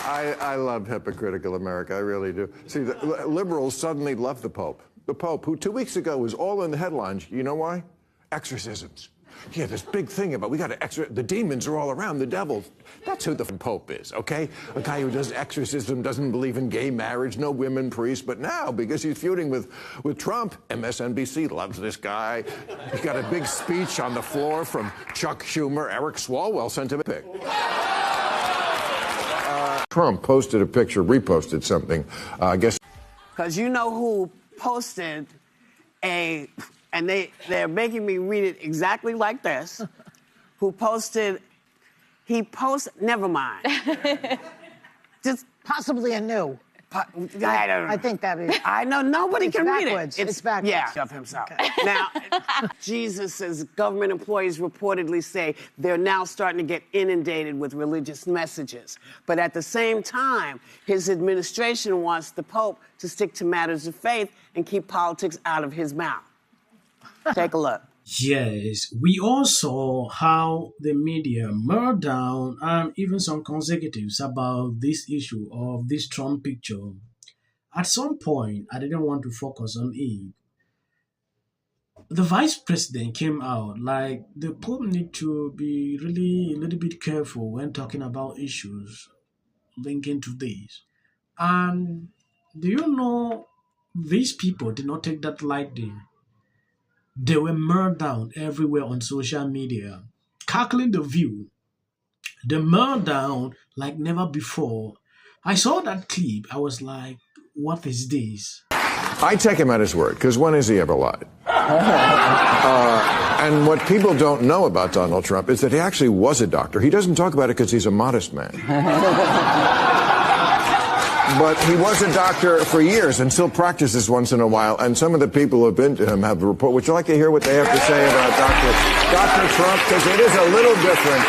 I love hypocritical America. I really do. See, the liberals suddenly love the Pope. The Pope, who 2 weeks ago was all in the headlines. You know why? Exorcisms. Yeah, this big thing about we got to the demons are all around, the devil. That's who the Pope is, okay? A guy who does exorcism, doesn't believe in gay marriage, no women priests. But now, because he's feuding with Trump, MSNBC loves this guy. He got a big speech on the floor from Chuck Schumer. Eric Swalwell sent him a pic. Trump posted a picture, reposted something, I guess. Because you know who posted and they're making me read it exactly like this, never mind. Just possibly a new. I don't know. I think that is. I know nobody can read backwards. it. It's backwards. Yeah, of himself. Okay. Now, Jesus' government employees reportedly say they're now starting to get inundated with religious messages. But at the same time, his administration wants the Pope to stick to matters of faith and keep politics out of his mouth. Take a look. Yes, we all saw how the media murdered down and even some consecutives about this issue of this Trump picture. At some point, I didn't want to focus on it. The vice president came out like the Pope need to be really a little bit careful when talking about issues linking to this. And do you know, these people did not take that lightly. They were murdered down everywhere on social media. Calculating the view, they murdered down like never before. I saw that clip. I was like, what is this? I take him at his word, because when has he ever lied? And what people don't know about Donald Trump is that he actually was a doctor. He doesn't talk about it because he's a modest man. But he was a doctor for years and still practices once in a while. And some of the people who have been to him have reported. Would you like to hear what they have to say about Dr. Trump? Because it is a little different.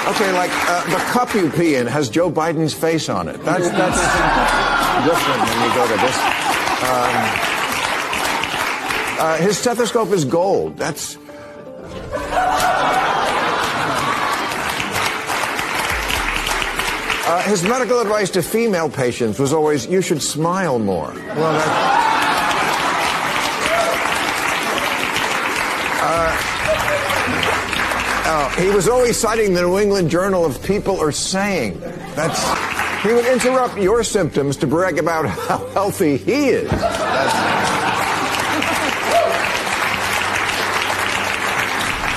Okay, like the cup you pee in has Joe Biden's face on it. That's different when you go to this. His stethoscope is gold. That's... his medical advice to female patients was always, you should smile more. Well, he was always citing the New England Journal of People Are Saying. He would interrupt your symptoms to brag about how healthy he is.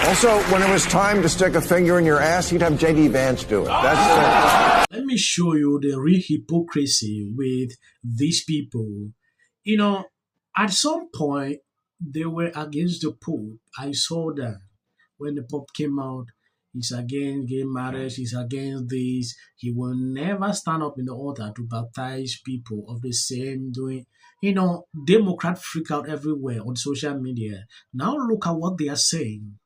Also, when it was time to stick a finger in your ass, he'd have J.D. Vance do it. Let me show you the real hypocrisy with these people. You know, at some point, they were against the Pope. I saw that when the Pope came out. He's against gay marriage. He's against this. He will never stand up in the altar to baptize people of the same doing. You know, Democrats freak out everywhere on social media. Now look at what they are saying.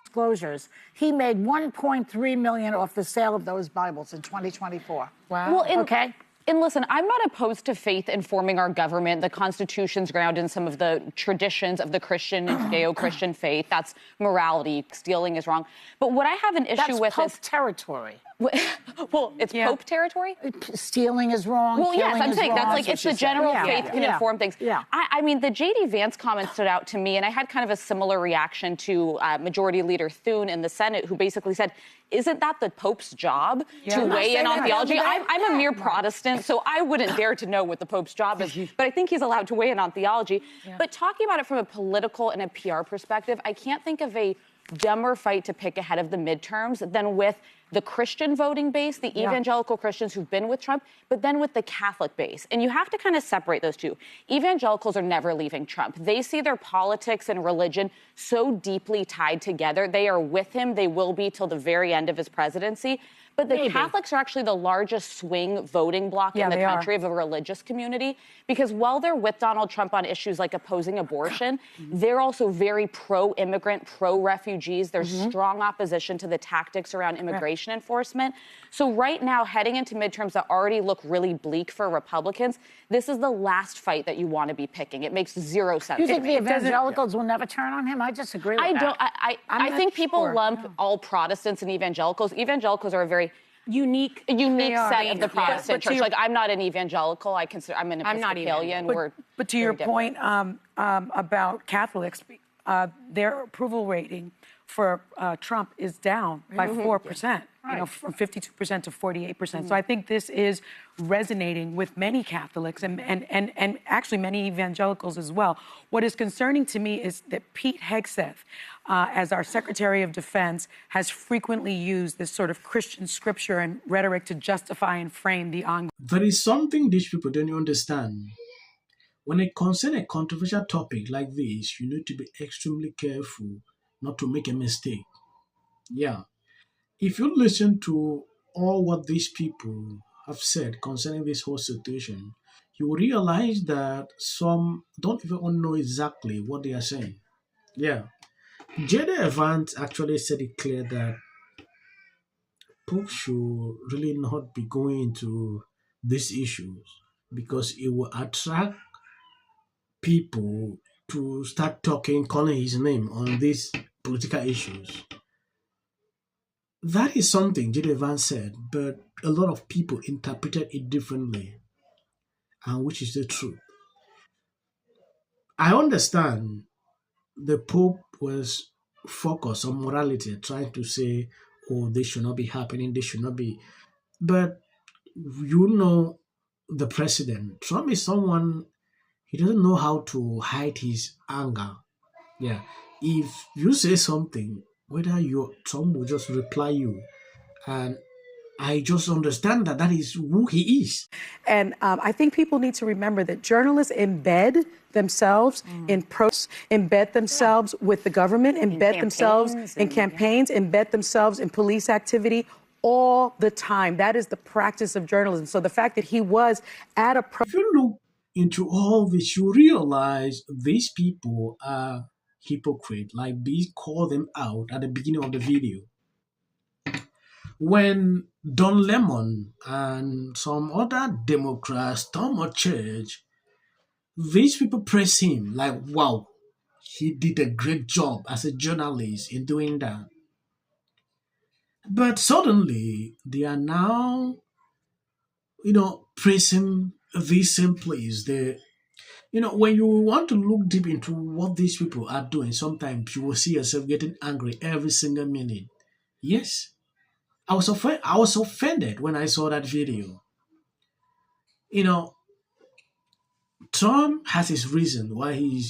Disclosures. He made $1.3 million off the sale of those Bibles in 2024. Wow. Well, okay. And listen, I'm not opposed to faith informing our government. The Constitution's grounded in some of the traditions of the Christian and Judeo-Christian faith. That's morality. Stealing is wrong. But what I have an issue with is territory. Well, it's Pope territory? Stealing is wrong. Well, yes, I'm saying wrong. that's like, it's the general faith can inform things. Yeah. I mean, the J.D. Vance comment stood out to me, and I had kind of a similar reaction to Majority Leader Thune in the Senate, who basically said, isn't that the Pope's job to weigh in on theology? I'm a mere Protestant, so I wouldn't dare to know what the Pope's job is, but I think he's allowed to weigh in on theology. Yeah. But talking about it from a political and a PR perspective, I can't think of a dumber fight to pick ahead of the midterms than with the Christian voting base, the evangelical Christians who've been with Trump, but then with the Catholic base. And you have to kind of separate those two. Evangelicals are never leaving Trump. They see their politics and religion so deeply tied together. They are with him. They will be till the very end of his presidency. But the Catholics are actually the largest swing voting bloc in the country of a religious community, because while they're with Donald Trump on issues like opposing abortion, they're also very pro-immigrant, pro-refugees. There's strong opposition to the tactics around immigration enforcement. So right now, heading into midterms that already look really bleak for Republicans, this is the last fight that you want to be picking. It makes zero sense. You think the evangelicals will never turn on him? I disagree with that. I think people lump all Protestants and evangelicals. Evangelicals are a very unique set of the Yeah. Protestant church. Like, I'm not an evangelical. I'm an Episcopalian. But to your point about Catholics, their approval rating for Trump is down by 4%, from 52% to 48%. So I think this is resonating with many Catholics and actually many evangelicals as well. What is concerning to me is that Pete Hegseth, as our Secretary of Defense, has frequently used this sort of Christian scripture and rhetoric to justify and frame the ongoing. There is something these people don't understand. When it concerns a controversial topic like this, you need to be extremely careful not to make a mistake. Yeah. If you listen to all what these people have said concerning this whole situation, you will realize that some don't even know exactly what they are saying. Yeah. J.D. Vance actually said it clear that Pope should really not be going into these issues because it will attract people to start calling his name on these political issues. That is something J.D. Vance said, but a lot of people interpreted it differently, and which is the truth. I understand the Pope was focused on morality, trying to say, oh, this should not be happening, this should not be. But the president, Trump is someone, he doesn't know how to hide his anger. Yeah. If you say something, whether Trump will just reply you. And I just understand that is who he is. And I think people need to remember that journalists embed themselves embed themselves with the government, embed themselves in campaigns, embed themselves in police activity all the time. That is the practice of journalism. So the fact that he was at a... If you look into all this, you realize these people are hypocrites. Like, we call them out at the beginning of the video. When Don Lemon and some other Democrats storm a church, these people praise him like, wow, he did a great job as a journalist in doing that. But suddenly, they are now, praising this same place. When you want to look deep into what these people are doing, sometimes you will see yourself getting angry every single minute. Yes. I was offended when I saw that video. Trump has his reason why he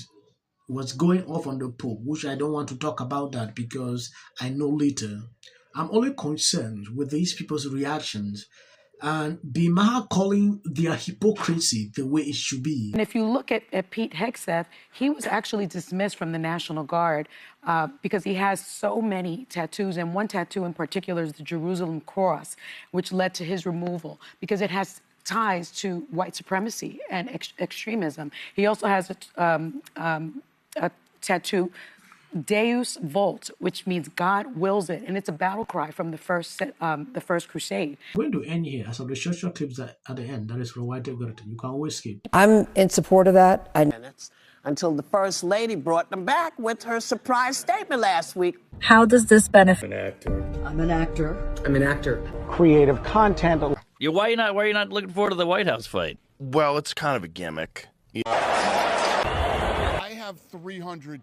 was going off on the Pope, which I don't want to talk about that because I know later. I'm only concerned with these people's reactions and Bill Maher calling their hypocrisy the way it should be. And if you look at Pete Hegseth, he was actually dismissed from the National Guard because he has so many tattoos, and one tattoo in particular is the Jerusalem cross, which led to his removal because it has ties to white supremacy and extremism. He also has a tattoo, Deus Vult, which means God wills it, and it's a battle cry from the first crusade. We're going to end here. As of the short clips at the end, that is from White Gurton. You can always skip. I'm in support of that. Minutes until the First Lady brought them back with her surprise statement last week. How does this benefit? I'm an actor. Creative content. Why are you not looking forward to the White House fight? Well, it's kind of a gimmick. I have 300.